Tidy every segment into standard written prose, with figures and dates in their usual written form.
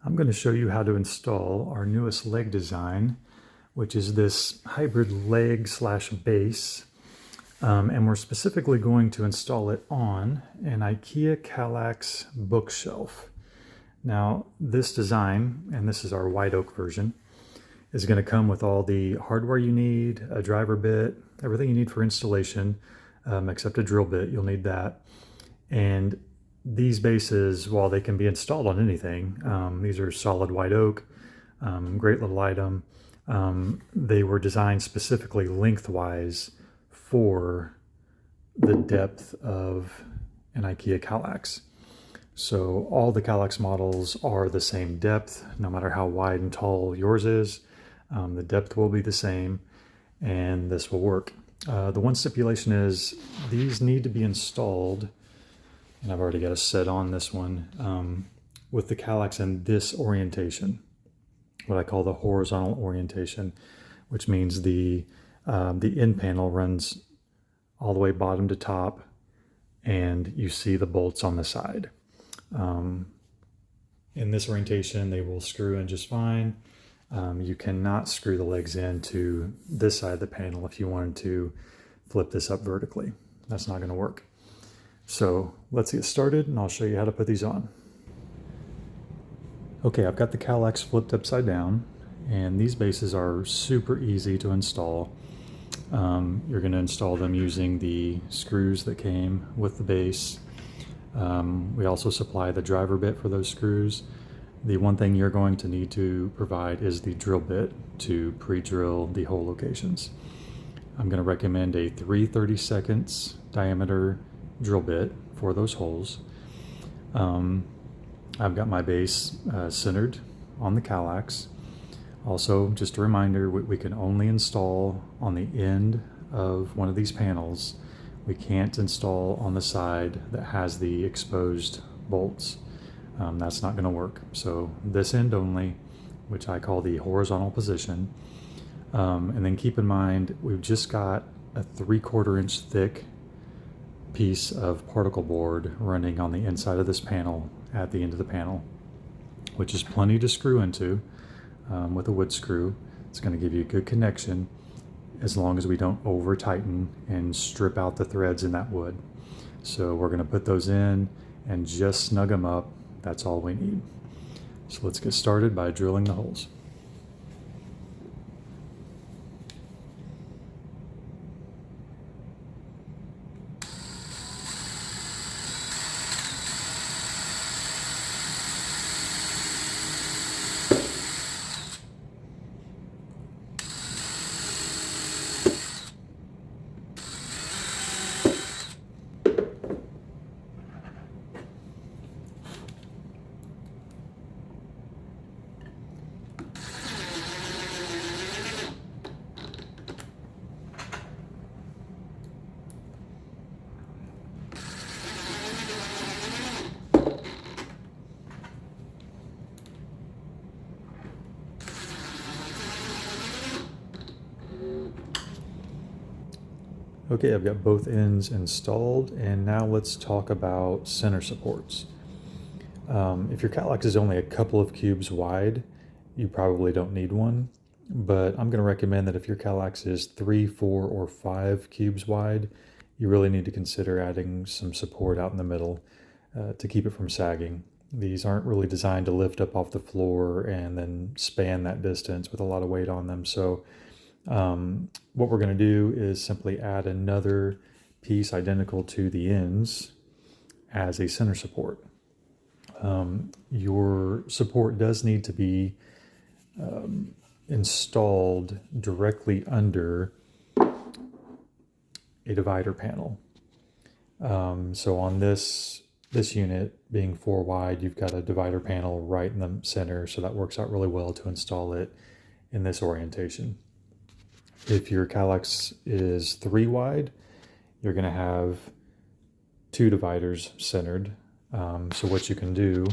I'm going to show you how to install our newest leg design, which is this hybrid leg slash base. And we're specifically going to install it on an Ikea Kallax bookshelf. Now, this design, and this is our white oak version, is going to come with all the hardware you need, a driver bit, everything you need for installation, except a drill bit. You'll need that. And these bases, while they can be installed on anything, these are solid white oak, great little item. They were designed specifically lengthwise for the depth of an Ikea Kallax. So all the Kallax models are the same depth, no matter how wide and tall yours is. The depth will be the same, and this will work. The one stipulation is these need to be installed, and I've already got a set on this one, with the Kallax in this orientation, what I call the horizontal orientation, which means the end panel runs all the way bottom to top, and you see the bolts on the side. In this orientation, they will screw in just fine. You cannot screw the legs into this side of the panel if you wanted to flip this up vertically. That's not going to work. So let's get started, and I'll show you how to put these on. Okay, I've got the Kallax flipped upside down, and these bases are super easy to install. You're going to install them using the screws that came with the base. We also supply the driver bit for those screws. The one thing you're going to need to provide is the drill bit to pre-drill the hole locations. I'm going to recommend a 3/32 diameter drill bit for those holes. I've got my base centered on the Kallax. Also, just a reminder, we can only install on the end of one of these panels. We can't install on the side that has the exposed bolts. That's not going to work. So this end only, which I call the horizontal position. And then keep in mind, we've just got a 3/4 inch thick piece of particle board running on the inside of this panel at the end of the panel, which is plenty to screw into with a wood screw. It's going to give you a good connection as long as we don't over tighten and strip out the threads in that wood. So we're going to put those in and just snug them up. That's all we need. So let's get started by drilling the holes. Okay, I've got both ends installed, and now let's talk about center supports. If your Kallax is only a couple of cubes wide, you probably don't need one, but I'm going to recommend that if your Kallax is 3, 4, or 5 cubes wide, you really need to consider adding some support out in the middle to keep it from sagging. These aren't really designed to lift up off the floor and then span that distance with a lot of weight on them. So what we're going to do is simply add another piece identical to the ends as a center support. Your support does need to be installed directly under a divider panel. So on this unit being 4 wide, you've got a divider panel right in the center, so that works out really well to install it in this orientation. If your Kallax is 3 wide, you're going to have 2 dividers centered. So what you can do,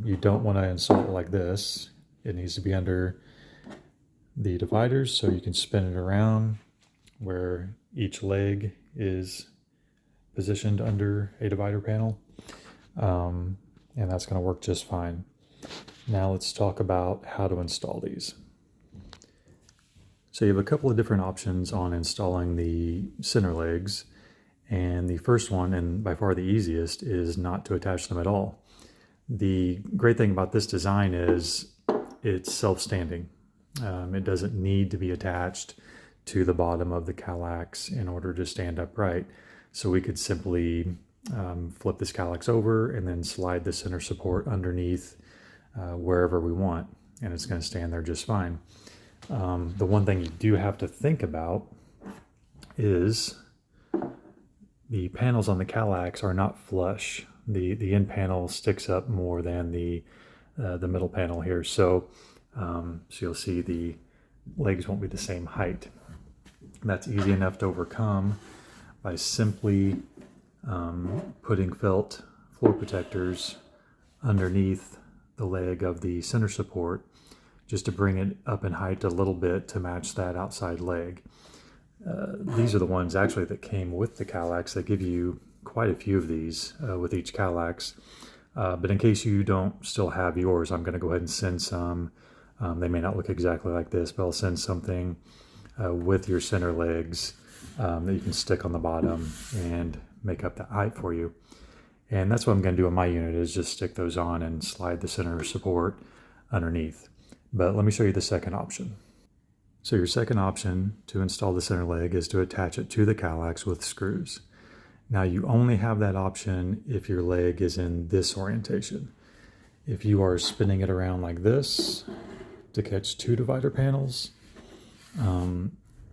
you don't want to install it like this. It needs to be under the dividers, so you can spin it around where each leg is positioned under a divider panel. And that's going to work just fine. Now let's talk about how to install these. So you have a couple of different options on installing the center legs. And the first one, and by far the easiest, is not to attach them at all. The great thing about this design is it's self-standing. It doesn't need to be attached to the bottom of the Kallax in order to stand upright. So we could simply flip this Kallax over and then slide the center support underneath wherever we want, and it's going to stand there just fine. The one thing you do have to think about is the panels on the Kallax are not flush. The end panel sticks up more than the middle panel here, so you'll see the legs won't be the same height. That's easy enough to overcome by simply putting felt floor protectors underneath the leg of the center support, just to bring it up in height a little bit to match that outside leg. These are the ones actually that came with the Kallax. They give you quite a few of these with each Kallax. But in case you don't still have yours, I'm going to go ahead and send some. They may not look exactly like this, but I'll send something with your center legs that you can stick on the bottom and make up the height for you. And that's what I'm going to do on my unit, is just stick those on and slide the center support underneath. But let me show you the second option. So your second option to install the center leg is to attach it to the Kallax with screws. Now you only have that option if your leg is in this orientation. If you are spinning it around like this to catch two divider panels,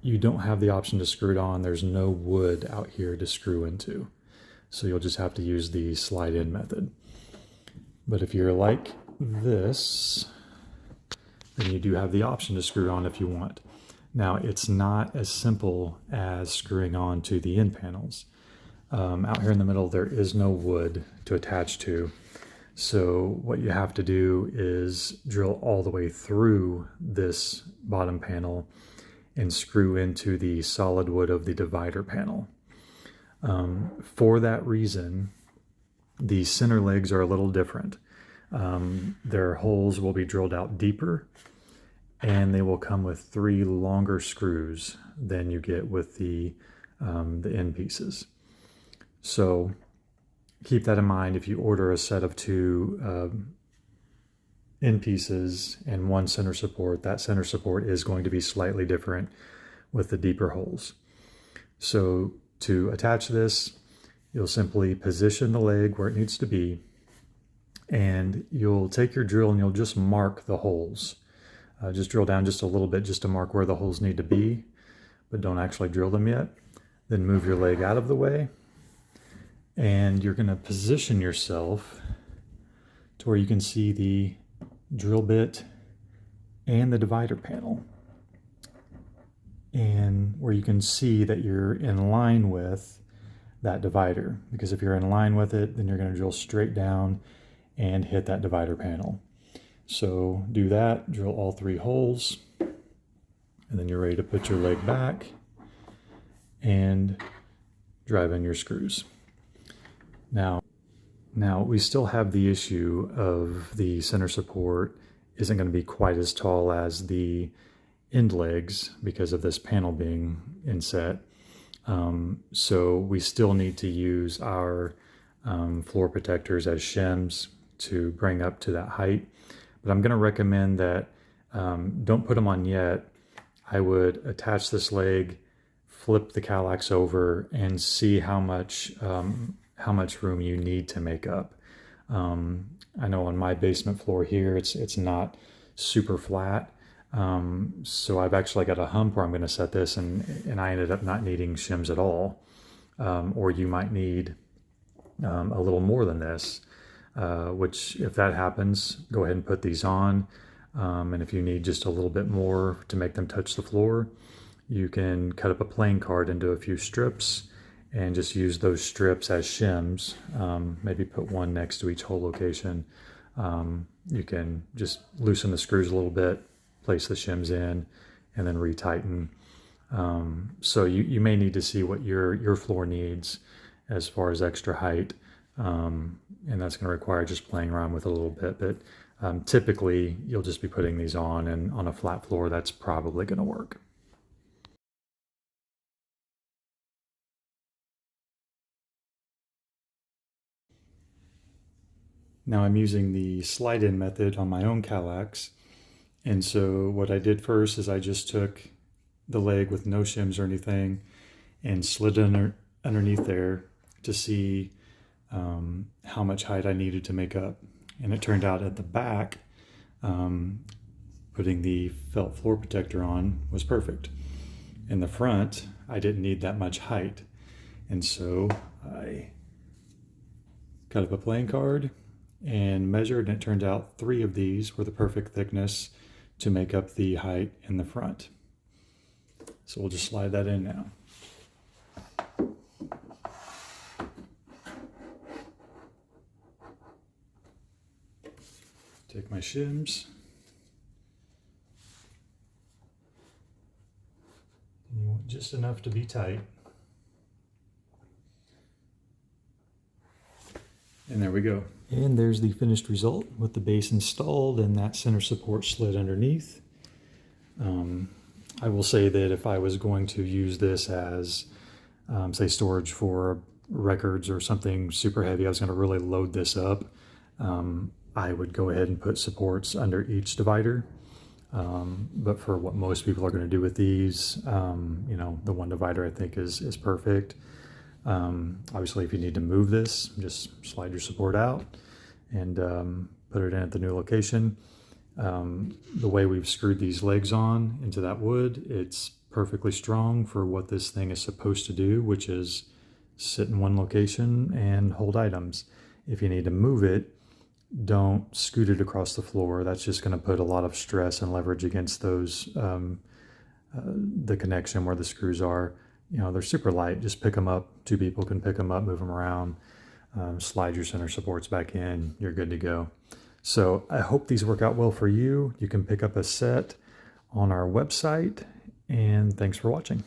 you don't have the option to screw it on. There's no wood out here to screw into. So you'll just have to use the slide in method. But if you're like this, then you do have the option to screw on if you want. Now, it's not as simple as screwing on to the end panels. Out here in the middle, there is no wood to attach to. So what you have to do is drill all the way through this bottom panel and screw into the solid wood of the divider panel. For that reason, the center legs are a little different. Their holes will be drilled out deeper, and they will come with 3 longer screws than you get with the end pieces. So keep that in mind if you order a set of 2 end pieces and 1 center support. That center support is going to be slightly different with the deeper holes. So to attach this, you'll simply position the leg where it needs to be, and you'll take your drill and you'll just mark the holes. Just drill down just a little bit just to mark where the holes need to be, but don't actually drill them yet. Then move your leg out of the way, and you're going to position yourself to where you can see the drill bit and the divider panel, and where you can see that you're in line with that divider. Because if you're in line with it, then you're going to drill straight down and hit that divider panel. So do that, drill all 3 holes, and then you're ready to put your leg back and drive in your screws. Now we still have the issue of the center support isn't going to be quite as tall as the end legs because of this panel being inset. So we still need to use our floor protectors as shims to bring up to that height. But I'm going to recommend that don't put them on yet. I would attach this leg, flip the Kallax over, and see how much room you need to make up. I know on my basement floor here, it's not super flat. So I've actually got a hump where I'm going to set this, and I ended up not needing shims at all. Or you might need a little more than this, which if that happens, go ahead and put these on. And if you need just a little bit more to make them touch the floor, you can cut up a playing card into a few strips and just use those strips as shims. Maybe put one next to each hole location. You can just loosen the screws a little bit, place the shims in, and then retighten. So you may need to see what your floor needs as far as extra height. and that's going to require just playing around with it a little bit. But typically, you'll just be putting these on, and on a flat floor, that's probably going to work. Now I'm using the slide-in method on my own Kallax. And so what I did first is I just took the leg with no shims or anything and slid underneath there to see how much height I needed to make up. And it turned out at the back, putting the felt floor protector on was perfect. In the front, I didn't need that much height. And so I cut up a playing card and measured, and it turned out 3 of these were the perfect thickness to make up the height in the front. So we'll just slide that in now. Take my shims. And you want just enough to be tight. And there we go. And there's the finished result with the base installed and that center support slid underneath. I will say that if I was going to use this as, say, storage for records or something super heavy, I was going to really load this up, I would go ahead and put supports under each divider. But for what most people are going to do with these, the one divider I think is perfect. Obviously, if you need to move this, just slide your support out and put it in at the new location. The way we've screwed these legs on into that wood, it's perfectly strong for what this thing is supposed to do, which is sit in one location and hold items. If you need to move it, don't scoot it across the floor. That's just going to put a lot of stress and leverage against those, the connection where the screws are. They're super light. Just pick them up. 2 people can pick them up, move them around, slide your center supports back in. You're good to go. So I hope these work out well for you. You can pick up a set on our website, and thanks for watching.